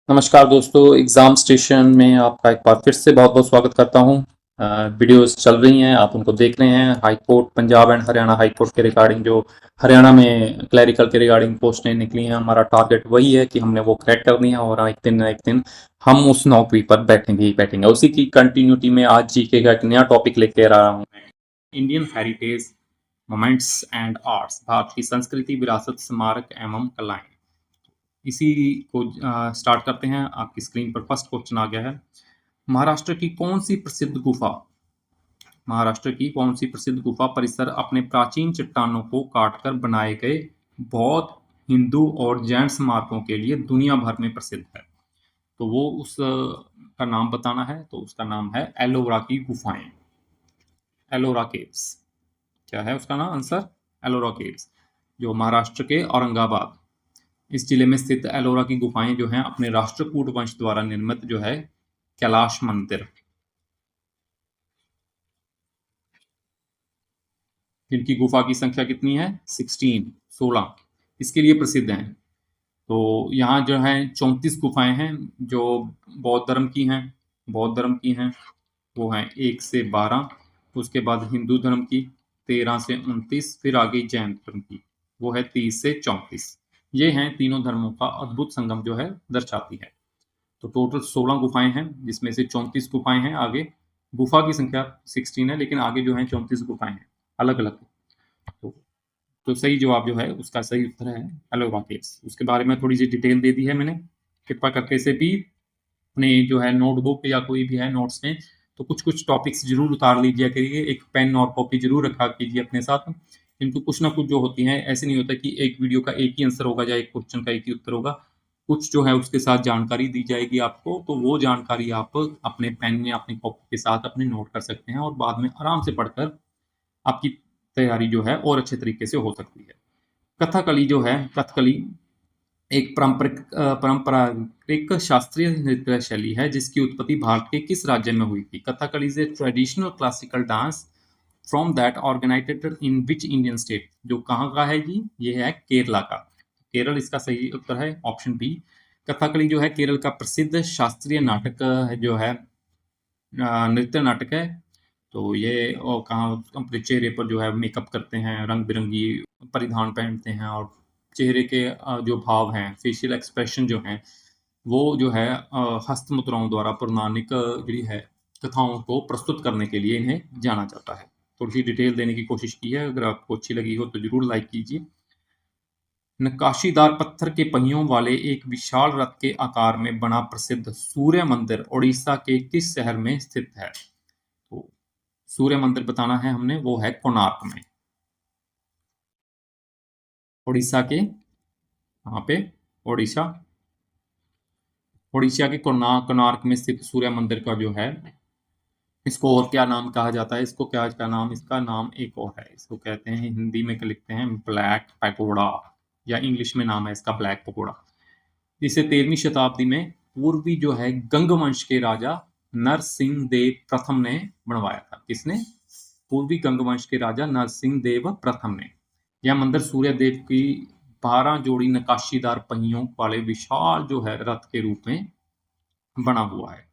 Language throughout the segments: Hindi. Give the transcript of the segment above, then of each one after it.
नमस्कार दोस्तों, एग्ज़ाम स्टेशन में आपका एक बार फिर से बहुत-बहुत स्वागत करता हूँ। वीडियोज़ चल रही हैं, आप उनको देख रहे हैं। High court Punjab and Haryana high court के रिगार्डिंग जो हरियाणा में क्लरिकल के रिगार्डिंग पोस्टें निकली हैं, हमारा टारगेट वही है कि हमने वो क्रैक करनी है और एक दिन न एक दिन हम उस नौकरी पर बैठेंगे ही बैठेंगे। उसी की कंटिन्यूटी में आज जीके का एक नया टॉपिक लेके आ रहा हूँ मैं, Indian heritage moments and arts, Bharat की संस्कृति, विरासत, स्मारक एवं कलाएँ। इसी को स्टार्ट करते हैं। आपकी स्क्रीन पर फर्स्ट क्वेश्चन आ गया है। महाराष्ट्र की कौन सी प्रसिद्ध गुफा महाराष्ट्र की कौन सी प्रसिद्ध गुफा परिसर अपने प्राचीन चट्टानों को काटकर बनाए गए बौद्ध, हिंदू और जैन स्मारकों के लिए दुनिया भर में प्रसिद्ध है? तो वो उस का नाम बताना है। तो उसका नाम है एलोरा की गुफाएं, एलोरा केव्स। क्या है उसका नाम आंसर? एलोरा केव्स, जो महाराष्ट्र के औरंगाबाद इस जिले में स्थित एलोरा की गुफाएं जो हैं अपने राष्ट्रकूट वंश द्वारा निर्मित जो है कैलाश मंदिर, जिनकी गुफा की संख्या कितनी है 16 इसके लिए प्रसिद्ध हैं। तो यहाँ जो है 34 गुफाएं हैं जो बौद्ध धर्म की हैं। बौद्ध धर्म की हैं वो हैं 1 से 12, उसके बाद हिंदू धर्म की 13 से 29, फिर आगे जैन धर्म की वो है 30 से 34। ये हैं तीनों धर्मों का अद्भुत संगम जो है दर्शाती है। तो टोटल 16 गुफाएं हैं जिसमें से 34 गुफाएं हैं। आगे गुफा की संख्या 16 है लेकिन आगे जो है 34 गुफाएं हैं अलग अलग। तो, तो सही जवाब जो है उसका सही उत्तर है एलोरा केव्स। उसके बारे में थोड़ी सी डिटेल दे दी है मैंने। कृपया करके इसे भी अपने जो है नोटबुक या कोई भी है नोट्स में तो कुछ कुछ टॉपिक्स जरूर उतार लीजिए करिए। एक पेन और कॉपी जरूर रखा कीजिए अपने साथ। इनको कुछ ना कुछ जो होती हैं, ऐसे नहीं होता कि एक वीडियो का एक ही आंसर होगा या एक क्वेश्चन का एक ही उत्तर होगा। कुछ जो है उसके साथ जानकारी दी जाएगी आपको, तो वो जानकारी आप अपने पेन या अपनी कॉपी के साथ अपने नोट कर सकते हैं और बाद में आराम से पढ़कर आपकी तैयारी जो है और अच्छे तरीके से हो सकती है। कथकली जो है, कथकली एक पारंपरिक शास्त्रीय नृत्य शैली है जिसकी उत्पत्ति भारत के किस राज्य में हुई थी? Kathakali is a traditional classical dance from that organized in which Indian state? जो कहाँ का है जी? ये है केरला का। केरल इसका सही उत्तर है, ऑप्शन बी। कथकली जो है केरल का प्रसिद्ध शास्त्रीय नाटक है जो है नृत्य नाटक है। तो ये कहाँ अपने चेहरे पर जो है मेकअप करते हैं, रंग बिरंगी परिधान पहनते हैं और चेहरे के जो भाव हैं, फेशियल एक्सप्रेशन जो हैं, वो जो है हस्त मुद्राओं द्वारा पौराणिक ਜਿਹੜੀ है कथाओं को प्रस्तुत करने के लिए इन्हें जाना जाता है। थोड़ी सी डिटेल देने की कोशिश की है। अगर आपको अच्छी लगी हो तो जरूर लाइक कीजिए। नक्काशीदार पत्थर के पहियों वाले एक विशाल रथ के आकार में बना प्रसिद्ध सूर्य मंदिर उड़ीसा के किस शहर में स्थित है? तो सूर्य मंदिर बताना है हमने, वो है कोणार्क में। उड़ीसा के यहाँ पे उड़ीसा उड़ीसा के कोणार्क में स्थित सूर्य मंदिर का जो है इसको और क्या नाम कहा जाता है? इसको क्या इसका नाम इसका नाम एक और है। इसको कहते हैं, हिंदी में लिखते हैं ब्लैक पैगोडा, या इंग्लिश में नाम है इसका ब्लैक पगोड़ा। इसे 13वीं शताब्दी में पूर्वी जो है गंग वंश के राजा नरसिंह देव प्रथम ने बनवाया था। किसने? पूर्वी गंग वंश के राजा नरसिंह देव प्रथम ने। यह मंदिर सूर्य देव की 12 जोड़ी नकाशीदार पहियों वाले विशाल जो है रथ के रूप में बना हुआ है।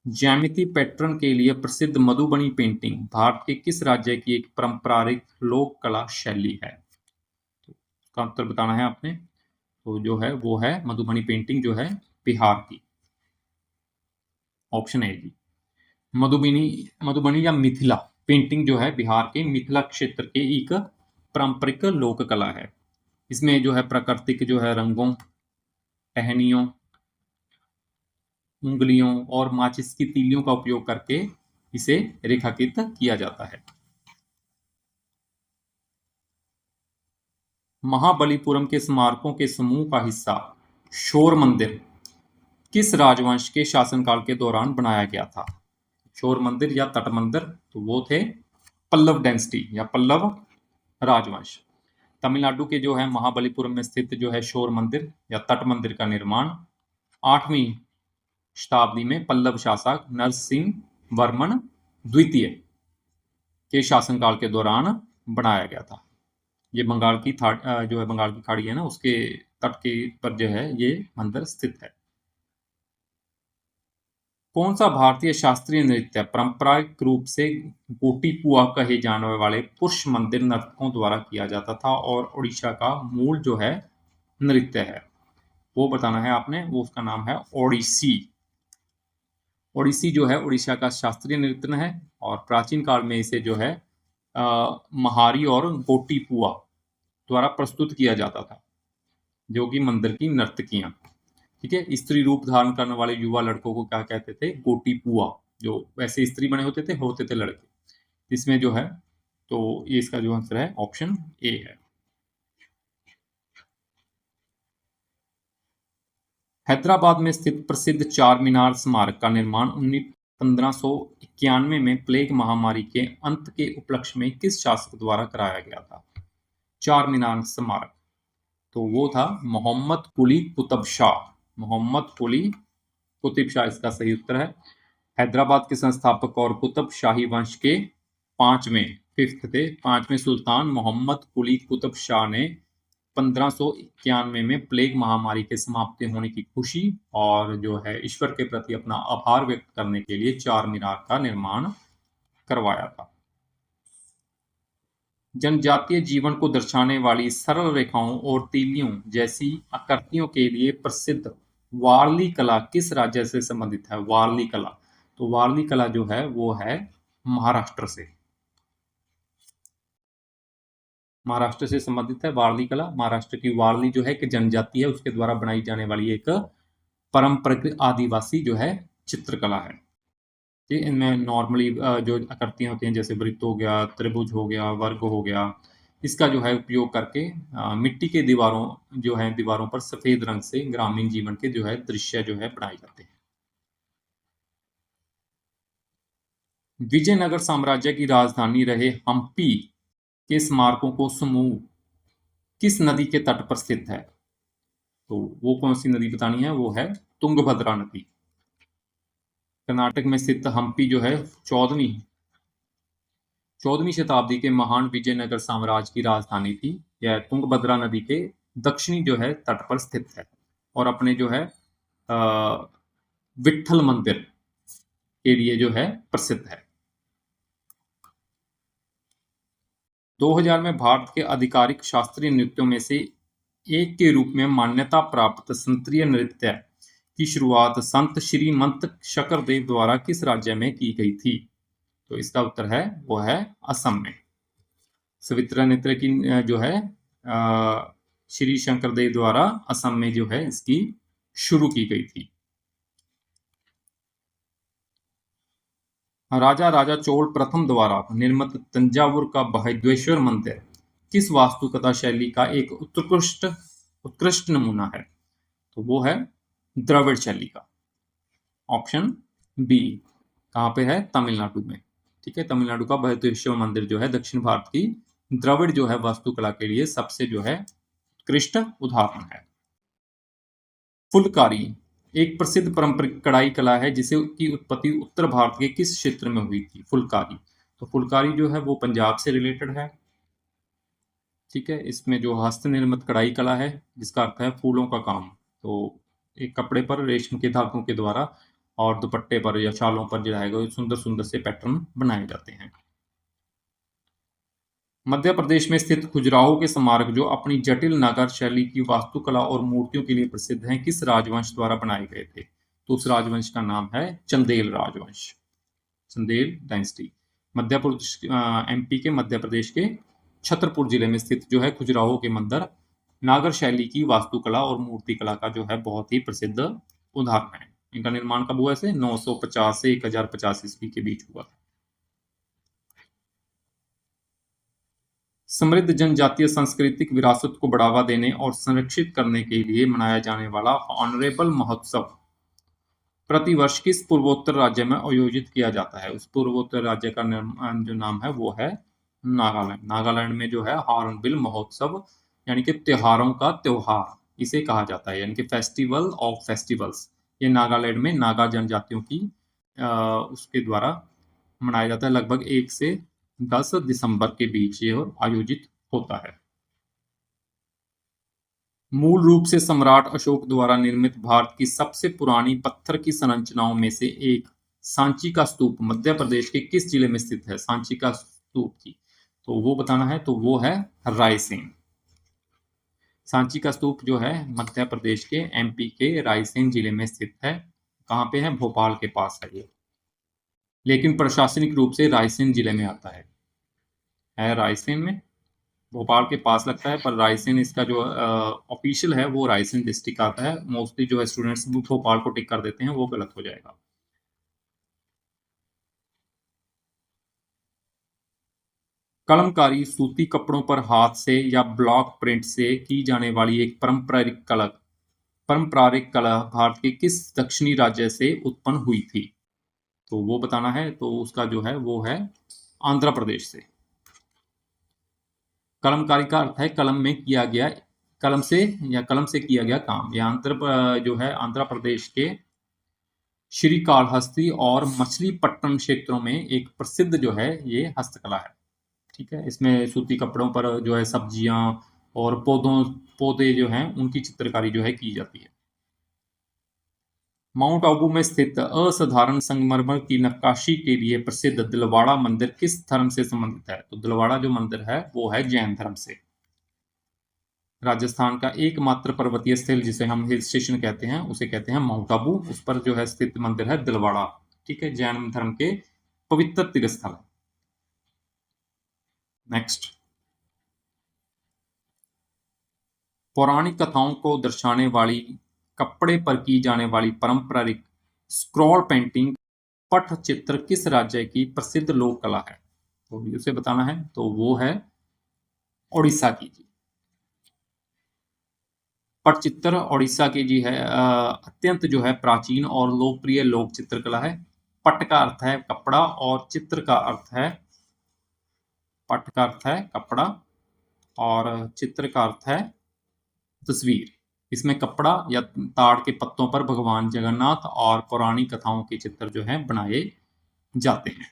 ज्यामिति पैटर्न के लिए प्रसिद्ध मधुबनी पेंटिंग भारत के किस राज्य की एक पारंपरिक लोक कला शैली है? तो इसका उत्तर बताना है आपने। तो जो है वो है मधुबनी पेंटिंग जो है बिहार की, ऑप्शन ए जी। मधुबनी मधुबनी या मिथिला पेंटिंग जो है बिहार के मिथिला क्षेत्र के एक पारंपरिक लोक कला है। इसमें जो है प्राकृतिक जो है रंगों, टहनियों, उंगलियों और माचिस की तीलियों का उपयोग करके इसे रेखांकित किया जाता है। महाबलीपुरम के स्मारकों के समूह का हिस्सा शोर मंदिर किस राजवंश के शासनकाल के दौरान बनाया गया था? शोर मंदिर या तट मंदिर, तो वो थे पल्लव डेंसिटी या पल्लव राजवंश। तमिलनाडु के जो है महाबलीपुरम में स्थित जो है शोर मंदिर या तट मंदिर का निर्माण 8वीं शताब्दी में पल्लव शासक नरसिंह वर्मन द्वितीय के शासनकाल के दौरान बनाया गया था। ये जो है बंगाल की खाड़ी है ना, उसके तट के पर जो है ये मंदिर स्थित है। कौन सा भारतीय शास्त्रीय नृत्य पारंपरिक रूप से गोटीपुआ कहे जाने वाले पुरुष मंदिर नर्तकों द्वारा किया जाता था और उड़ीसा का मूल जो है नृत्य है, वो बताना है आपने। वो उसका नाम है ओडिसी। ओडिसी जो है उड़ीसा का शास्त्रीय नृत्य है और प्राचीन काल में इसे जो है महारी और गोटीपुआ द्वारा प्रस्तुत किया जाता था, जो कि मंदिर की नर्तकियां। ठीक है, स्त्री रूप धारण करने वाले युवा लड़कों को क्या कहते थे? गोटीपुआ। जो वैसे स्त्री बने होते थे लड़के। इसमें जो है, तो ये इसका जो आंसर है ऑप्शन ए है। हैदराबाद में स्थित प्रसिद्ध चार मीनार स्मारक का निर्माण 1591 में प्लेग महामारी के अंत के उपलक्ष्य में किस शासक द्वारा कराया गया था? चार मीनार स्मारक, तो वो था मोहम्मद कुली कुतुब शाह। मोहम्मद कुली कुतुब शाह इसका सही उत्तर है। हैदराबाद के संस्थापक और कुतुब शाही वंश के पांचवें सुल्तान मोहम्मद कुली कुतुब शाह ने 1591 में प्लेग महामारी के समाप्ति होने की खुशी और जो है ईश्वर के प्रति अपना आभार व्यक्त करने के लिए चार मीनार का निर्माण करवाया था। जनजातीय जीवन को दर्शाने वाली सरल रेखाओं और तीलियों जैसी आकृतियों के लिए प्रसिद्ध वारली कला किस राज्य से संबंधित है? वारली कला, तो वारली कला जो है वो है महाराष्ट्र से। महाराष्ट्र से संबंधित है वारली कला। महाराष्ट्र की वारली जो है कि जनजाति है, उसके द्वारा बनाई जाने वाली एक पारंपरिक आदिवासी जो है चित्रकला है। ठीक, इनमें नॉर्मली जो आकृतियां होती हैं जैसे वृत्त हो गया, त्रिभुज हो गया, वर्ग हो गया, इसका जो है उपयोग करके मिट्टी के दीवारों पर सफेद रंग से ग्रामीण जीवन के जो है दृश्य जो है बनाए जाते हैं। विजयनगर साम्राज्य की राजधानी रहे हम्पी के स्मारकों को समूह किस नदी के तट पर स्थित है? तो वो कौन सी नदी बतानी है? वो है तुंगभद्रा नदी। कर्नाटक में स्थित हम्पी जो है 14वीं शताब्दी के महान विजयनगर साम्राज्य की राजधानी थी। यह तुंगभद्रा नदी के दक्षिणी जो है तट पर स्थित है और अपने जो है विट्ठल मंदिर के लिए जो है प्रसिद्ध है। 2000 में भारत के आधिकारिक शास्त्रीय नृत्यों में से एक के रूप में मान्यता प्राप्त संत्रीय नृत्य की शुरुआत संत श्रीमंत शकरदेव द्वारा किस राज्य में की गई थी? तो इसका उत्तर है वो है असम में। सवित्रा नृत्य की जो है श्री शंकरदेव द्वारा असम में जो है इसकी शुरू की गई थी। राजा चोल प्रथम द्वारा निर्मित तंजावुर का बृहदेश्वर मंदिर किस वास्तुकला शैली का एक उत्कृष्ट नमूना है? तो वो है द्रविड़ शैली का। Option B. कहाँ पे है? तमिलनाडु में। ठीक है, तमिलनाडु का बृहदेश्वर मंदिर जो है दक्षिण भारत की द्रविड़ जो है वास्तुकला के लिए सबसे जो है उत्कृष्ट उदाहरण है। फुलकारी एक प्रसिद्ध पारंपरिक कढ़ाई कला है जिसे की उत्पत्ति उत्तर भारत के किस क्षेत्र में हुई थी? फुलकारी, तो फुलकारी जो है वो पंजाब से रिलेटेड है। ठीक है, इसमें जो हस्त निर्मित कढ़ाई कला है जिसका अर्थ है फूलों का काम, तो एक कपड़े पर रेशम के धागों के द्वारा और दुपट्टे पर या शालों पर जो है सुंदर सुंदर से पैटर्न बनाए जाते हैं। मध्य प्रदेश में स्थित खजुराहो के स्मारक जो अपनी जटिल नागर शैली की वास्तुकला और मूर्तियों के लिए प्रसिद्ध हैं किस राजवंश द्वारा बनाए गए थे? तो उस राजवंश का नाम है चंदेल राजवंश, चंदेल डायनेस्टी। एमपी के मध्य प्रदेश के छतरपुर जिले में स्थित जो है खजुराहो के मंदिर नागर शैली की वास्तुकला और मूर्तिकला का जो है बहुत ही प्रसिद्ध उदाहरण है। इनका निर्माण कब हुआ? से 950 से 1050 ईस्वी के बीच हुआ। समृद्ध जनजातीय सांस्कृतिक विरासत को बढ़ावा देने और संरक्षित करने के लिए मनाया जाने वाला ऑनरेबल महोत्सव प्रतिवर्ष किस पूर्वोत्तर राज्य में आयोजित किया जाता है? उस पूर्वोत्तर राज्य का जो नाम है वो है नागालैंड। नागालैंड में जो है हॉर्नबिल महोत्सव यानी कि त्योहारों का त्योहार इसे कहा जाता है, यानी कि फेस्टिवल ऑफ फेस्टिवल्स। ये नागालैंड में नागा जनजातियों की उसके द्वारा मनाया जाता है। लगभग 1 से 10 दिसंबर के बीच ये आयोजित होता है। मूल रूप से सम्राट अशोक द्वारा निर्मित भारत की सबसे पुरानी पत्थर की संरचनाओं में से एक सांची का स्तूप मध्य प्रदेश के किस जिले में स्थित है? सांची का स्तूप जी, तो वो बताना है, तो वो है रायसेन। सांची का स्तूप जो है मध्य प्रदेश के एमपी के रायसेन जिले में स्थित है। कहाँ पे है? भोपाल के पास है ये, लेकिन प्रशासनिक रूप से रायसेन जिले में आता है रायसेन में, भोपाल के पास लगता है, पर रायसेन इसका जो ऑफिशियल है वो रायसेन डिस्ट्रिक्ट आता है। मोस्टली जो है स्टूडेंट्स भोपाल को टिक कर देते हैं, वो गलत हो जाएगा। कलमकारी सूती कपड़ों पर हाथ से या ब्लॉक प्रिंट से की जाने वाली एक पारंपरिक कला भारत के किस दक्षिणी राज्य से उत्पन्न हुई थी? तो वो बताना है, तो उसका जो है वो है आंध्र प्रदेश से। कलमकारी का अर्थ है कलम में किया गया, कलम से या कलम से किया गया काम। यह जो है आंध्र प्रदेश के श्रीकालहस्ती और मछलीपट्टनम क्षेत्रों में एक प्रसिद्ध जो है ये हस्तकला है। ठीक है, इसमें सूती कपड़ों पर जो है सब्जियां और पौधे जो हैं उनकी चित्रकारी जो है की जाती है। माउंट आबू में स्थित असाधारण संगमरमर की नक्काशी के लिए प्रसिद्ध दिलवाड़ा मंदिर किस धर्म से संबंधित है? तो दिलवाड़ा जो मंदिर है वो है जैन धर्म से। राजस्थान का एकमात्र पर्वतीय स्थल जिसे हम हिल स्टेशन कहते हैं उसे कहते हैं माउंट आबू। उस पर जो है स्थित मंदिर है दिलवाड़ा। ठीक है, जैन धर्म के पवित्र तीर्थ स्थल है। नेक्स्ट, पौराणिक कथाओं को दर्शाने वाली कपड़े पर की जाने वाली पारंपरिक स्क्रॉल पेंटिंग पटचित्र किस राज्य की प्रसिद्ध लोक कला है? तो उसे बताना है, तो वो है ओडिशा की जी। पटचित्र ओडिशा की जी है अत्यंत जो है प्राचीन और लोकप्रिय लोक चित्रकला है। पट का अर्थ है कपड़ा और चित्र का अर्थ है, पट का अर्थ है कपड़ा और चित्र का अर्थ है तस्वीर। इसमें कपड़ा या ताड़ के पत्तों पर भगवान जगन्नाथ और पौराणिक कथाओं के चित्र जो हैं बनाए जाते हैं।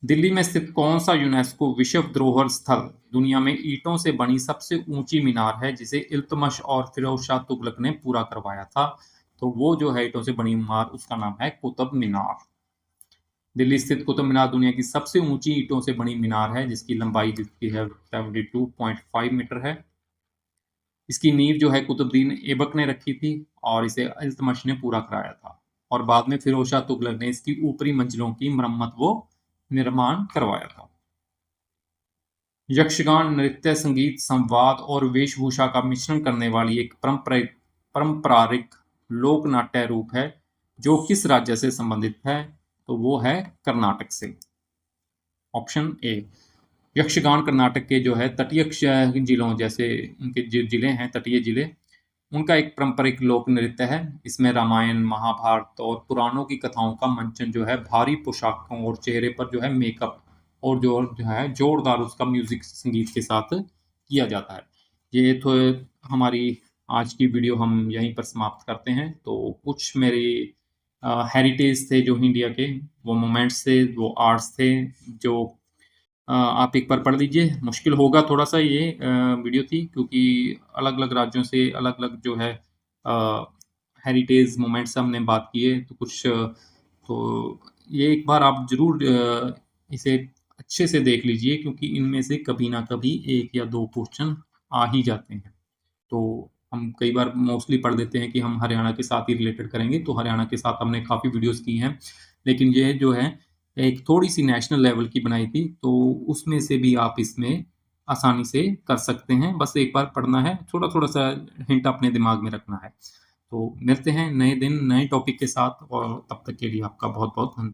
दिल्ली में स्थित कौन सा यूनेस्को विश्व धरोहर स्थल दुनिया में ईंटों से बनी सबसे ऊंची मीनार है जिसे इल्तुतमिश और फिरोज शाह तुगलक ने पूरा करवाया था? तो वो जो है ईंटों से बनी मीनार उसका नाम है कुतुब मीनार। दिल्ली स्थित कुतुब मीनार दुनिया की सबसे ऊंची ईंटों से बनी मीनार है जिसकी लंबाई जिसकी है 72.5 मीटर है। इसकी नींव जो है कुतुबुद्दीन ऐबक ने रखी थी और इसे इल्तुतमिश ने पूरा कराया था, और बाद में फिरोज शाह तुगलक ने इसकी ऊपरी मंजिलों की मरम्मत व निर्माण करवाया था। यक्षगान नृत्य, संगीत, संवाद और वेशभूषा का मिश्रण करने वाली एक पारंपरिक लोक नाट्य रूप है जो किस राज्य से संबंधित है? तो वो है कर्नाटक से। Option A. यक्षगान कर्नाटक के जो है तटीय जिलों जैसे उनके जिले हैं, तटीय जिले, उनका एक पारंपरिक लोक नृत्य है। इसमें रामायण, महाभारत और पुराणों की कथाओं का मंचन जो है भारी पोशाकों और चेहरे पर जो है मेकअप और जो है जोरदार उसका म्यूजिक संगीत के साथ किया जाता है। ये तो हमारी आज की वीडियो हम यहीं पर समाप्त करते हैं। तो कुछ मेरी हेरिटेज थे जो इंडिया के, वो मोमेंट्स थे, वो आर्ट्स थे जो आप एक बार पढ़ लीजिए। मुश्किल होगा थोड़ा-सा ये वीडियो थी क्योंकि अलग-अलग राज्यों से अलग-अलग जो है हेरिटेज मोमेंट्स हमने बात की है। तो कुछ तो ये एक बार आप ज़रूर इसे अच्छे से देख लीजिए क्योंकि इनमें से कभी ना कभी 1 या 2 क्वेश्चन आ ही जाते हैं। तो हम कई बार मोस्टली पढ़ देते हैं कि हम हरियाणा के साथ ही रिलेटेड करेंगे, तो हरियाणा के साथ हमने काफ़ी वीडियोज़ की हैं। लेकिन ये जो है एक थोड़ी-सी नेशनल लेवल की बनाई थी, तो उसमें से भी आप इसमें आसानी से कर सकते हैं। बस एक बार पढ़ना है, थोड़ा-थोड़ा सा हिंट अपने दिमाग में रखना है। तो मिलते हैं नए दिन, नए टॉपिक के साथ, और तब तक के लिए आपका बहुत-बहुत धन्यवाद।